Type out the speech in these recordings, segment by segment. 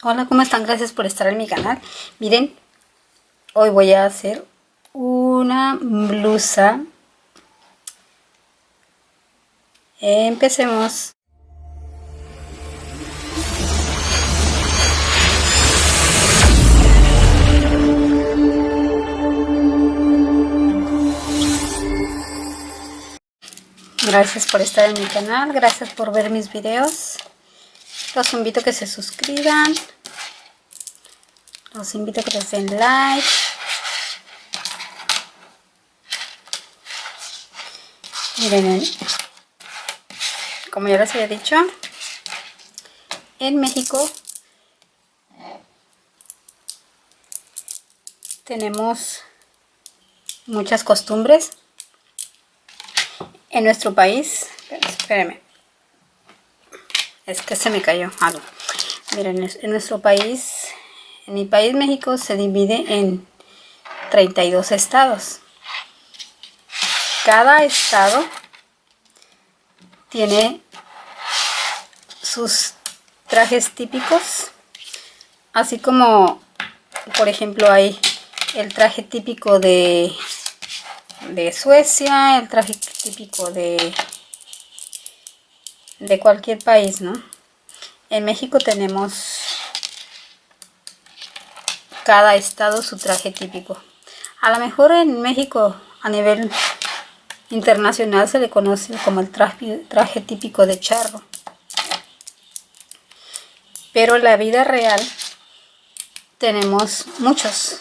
Hola, ¿cómo están? Gracias por estar en mi canal. Miren, hoy voy a hacer una blusa. Empecemos. Gracias por estar en mi canal, gracias por ver mis videos. Los invito a que se suscriban. Los invito a que les den like. Miren, como ya les había dicho, en México tenemos muchas costumbres. En nuestro país, espérenme, es que se me cayó algo. Miren, en nuestro país, en mi país México, se divide en 32 estados. Cada estado tiene sus trajes típicos, así como, por ejemplo, hay el traje típico de Suecia, el traje típico de cualquier país, ¿no? En México tenemos cada estado su traje típico. A lo mejor en México a nivel internacional se le conoce como el traje típico de charro. Pero en la vida real tenemos muchos.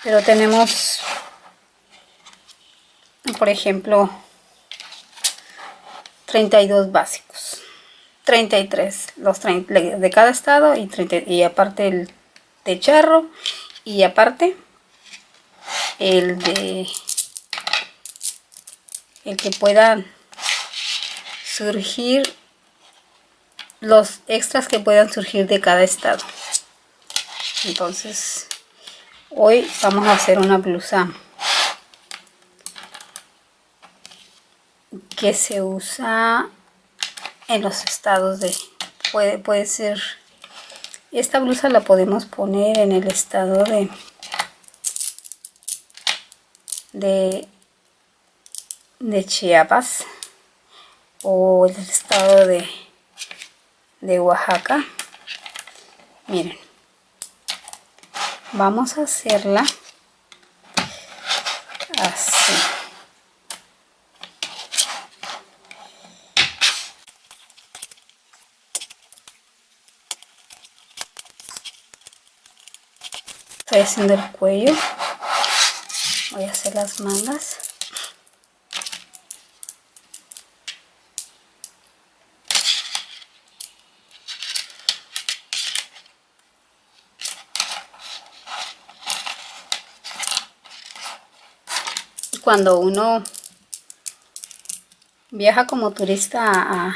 Pero tenemos, por ejemplo, 32 básicos. 33, los 30 de cada estado y aparte el de charro y aparte el que puedan surgir, los extras que puedan surgir de cada estado. Entonces hoy vamos a hacer una blusa que se usa en los estados de puede ser, esta blusa la podemos poner en el estado de Chiapas o el estado de Oaxaca. Miren, vamos a hacerla así. Estoy haciendo el cuello, voy a hacer las mangas. Cuando uno viaja como turista a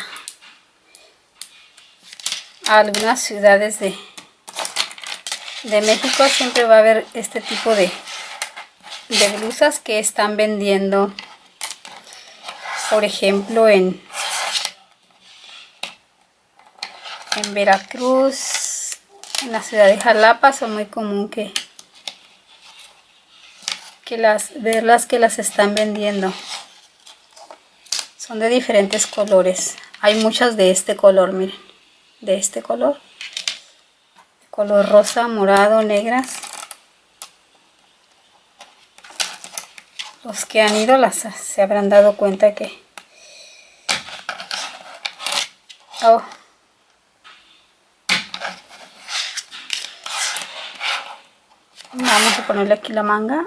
algunas ciudades de México, siempre va a haber este tipo de blusas que están vendiendo, por ejemplo, en Veracruz, en la ciudad de Jalapa. Son muy común verlas que las están vendiendo. Son de diferentes colores. Hay muchas de este color, miren, de este color rosa, morado, negras. Los que han ido se habrán dado cuenta que vamos a ponerle aquí la manga.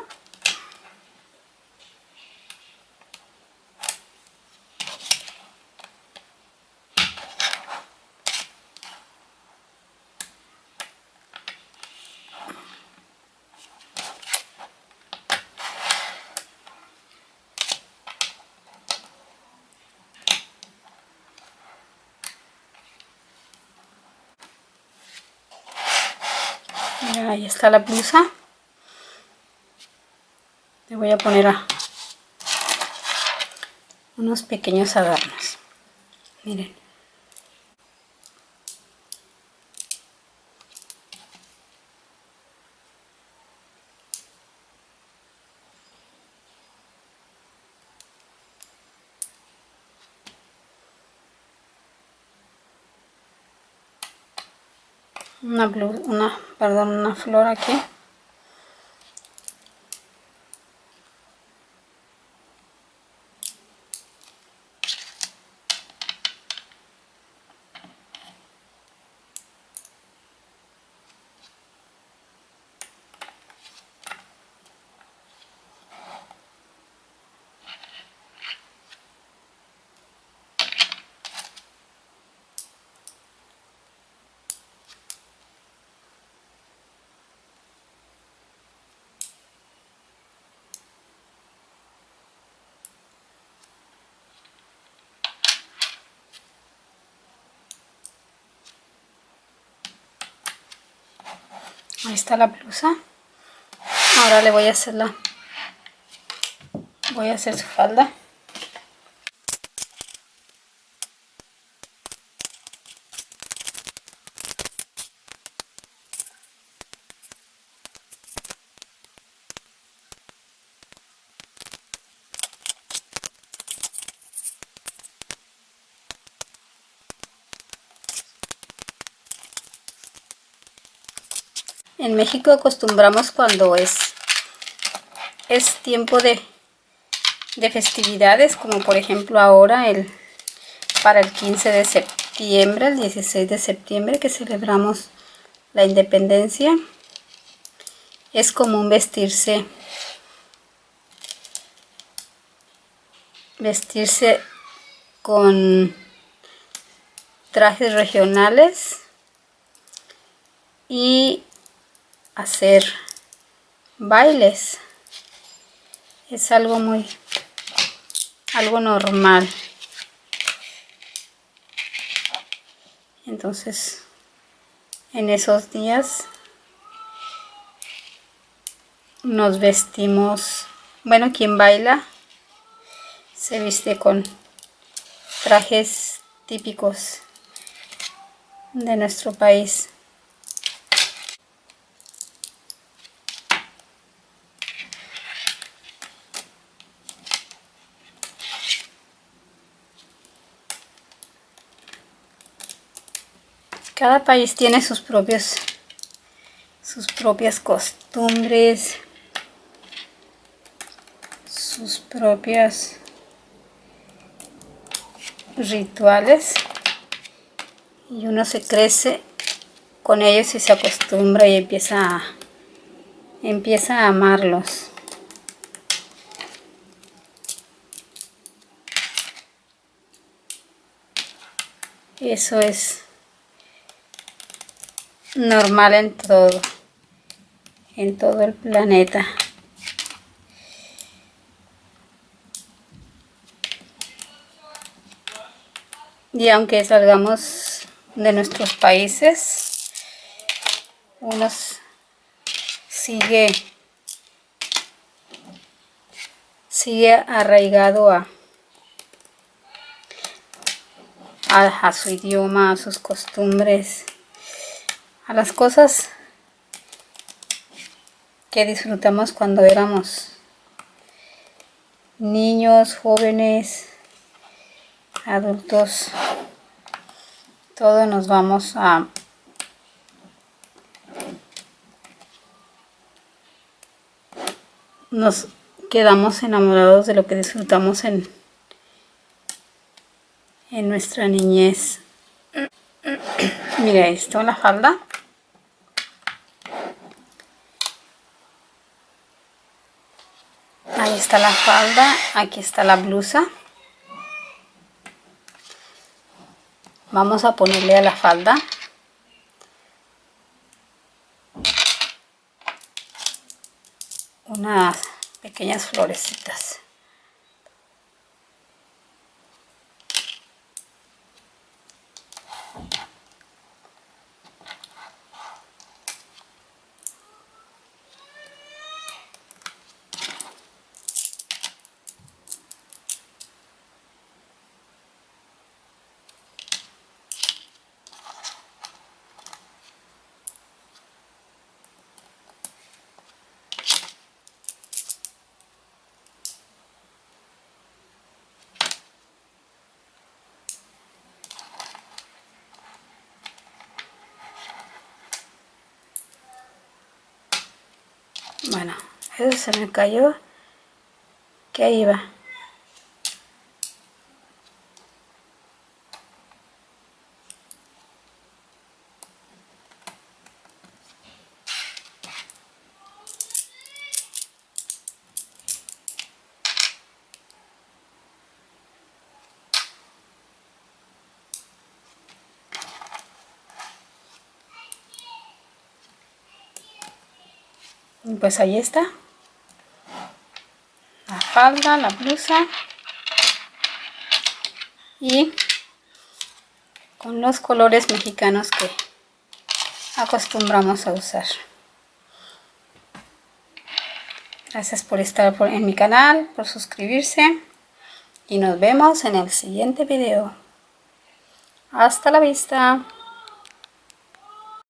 Mira, ahí está la blusa. Le voy a poner unos pequeños adornos. Miren, una flor aquí. Ahí está la blusa. Ahora le voy a hacer su falda. En México acostumbramos cuando es tiempo de festividades, como por ejemplo ahora para el 15 de septiembre, el 16 de septiembre que celebramos la independencia. Es común vestirse con trajes regionales y hacer bailes. Es algo normal. Entonces, en esos días nos vestimos, bueno, quien baila se viste con trajes típicos de nuestro país. Cada país tiene sus propias costumbres, sus propios rituales, y uno se crece con ellos y se acostumbra y empieza a amarlos. Eso es normal en todo el planeta. Y aunque salgamos de nuestros países, uno sigue arraigado a su idioma, a sus costumbres, a las cosas que disfrutamos cuando éramos niños, jóvenes, adultos. Todos nos quedamos enamorados de lo que disfrutamos en nuestra niñez. Mira esto, la falda. Ahí está la falda, aquí está la blusa. Vamos a ponerle a la falda unas pequeñas florecitas. Bueno, eso se me cayó. Que ahí va. Y pues ahí está. La falda, la blusa. Y con los colores mexicanos que acostumbramos a usar. Gracias por estar en mi canal, por suscribirse. Y nos vemos en el siguiente video. Hasta la vista.